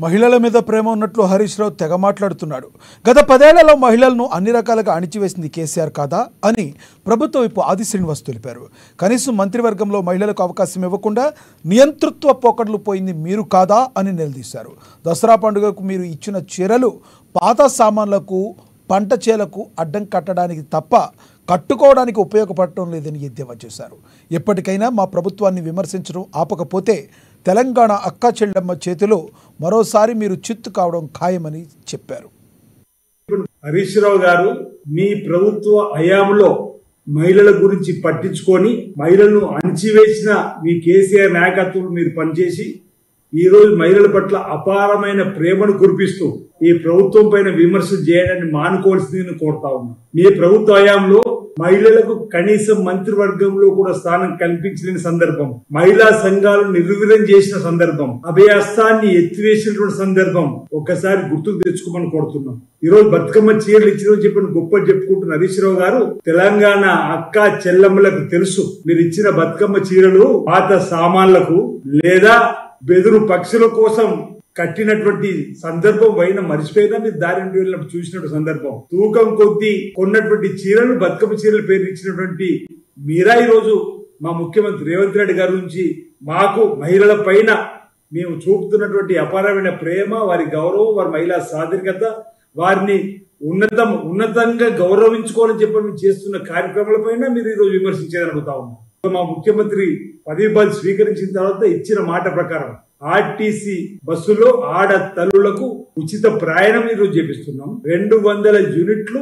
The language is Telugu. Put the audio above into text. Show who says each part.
Speaker 1: మహిళల మీద ప్రేమ ఉన్నట్లు హరీష్ రావు తెగ మాట్లాడుతున్నాడు. గత 10 ఏళ్లలో మహిళలను అన్ని రకాలుగా అణిచివేసింది కేసీఆర్ కాదా అని ప్రభుత్వ వైపు ఆది శ్రీనివాస్ తెలిపారు. కనీసం మంత్రివర్గంలో మహిళలకు అవకాశం ఇవ్వకుండా నియంతృత్వ పోకడలు పోయింది మీరు కాదా అని నిలదీశారు. దసరా పండుగకు మీరు ఇచ్చిన చీరలు పాత సామాన్లకు పంట చేలకు అడ్డం కట్టడానికి తప్ప కట్టుకోవడానికి ఉపయోగపడటం లేదని ఎద్దేవా చేశారు. ఎప్పటికైనా మా ప్రభుత్వాన్ని విమర్శించడం ఆపకపోతే తెలంగాణ అక్క చెల్లెమ్మ చేతిలో మరోసారి మీరు చిత్తు కావడం ఖాయమని చెప్పారు.
Speaker 2: హరీష్ రావు గారు మీ ప్రభుత్వ హయాంలో మహిళల గురించి పట్టించుకొని మహిళలను అణిచివేసిన మీ కేసీఆర్ నాయకత్వం మీరు పనిచేసి ఈ రోజు మహిళల పట్ల అపారమైన ప్రేమను కురిపిస్తూ ఈ ప్రభుత్వం పైన విమర్శలు చేయడాన్ని మానుకోవాల్సిందని కోరుతా ఉన్నా. మీ ప్రభుత్వ హయాంలో మహిళలకు కనీసం మంత్రివర్గంలో కూడా స్థానం కల్పించలేని సందర్భం, మహిళా సంఘాలను నిర్వీర్యం చేసిన సందర్భం, అభయహస్తాన్ని ఎత్తివేసినటువంటి సందర్భం ఒక్కసారి గుర్తుకు తెచ్చుకోమని కోరుతున్నాం. ఈ రోజు బతుకమ్మ చీరలు ఇచ్చిన చెప్పిన గొప్ప చెప్పుకుంటున్న హరీష్ రావు గారు, తెలంగాణ అక్క చెల్లెమ్మలకు తెలుసు మీరు ఇచ్చిన బతుకమ్మ చీరలు పాత సామాన్లకు లేదా బెదురు పక్షుల కోసం కట్టినటువంటి సందర్భం అయినా మర్చిపోయినా మీరు దారి వెళ్ళినప్పుడు చూసినటువంటి సందర్భం. తూకం కొద్దీ కొన్నటువంటి చీరలు బతుకమ్మ చీరల పేరు ఇచ్చినటువంటి మీరా ఈ రోజు మా ముఖ్యమంత్రి రేవంత్ రెడ్డి గారి నుంచి మాకు మహిళల పైన మేము చూపుతున్నటువంటి అపారమైన ప్రేమ, వారి గౌరవం, వారి మహిళా సాధికారత, వారిని ఉన్నతంగా గౌరవించుకోవాలని చెప్పి మేము చేస్తున్న కార్యక్రమాల పైన మీరు ఈ రోజు విమర్శించేదని అడుగుతా ఉన్నాం. మా ముఖ్యమంత్రి పదవి బాధ్యత స్వీకరించిన తర్వాత ఇచ్చిన మాట ప్రకారం ఆర్టీసీ బస్సులో ఆడ తల్లులకు ఉచిత ప్రయాణం ఈరోజు చేపిస్తున్నాం. 200 యూనిట్లు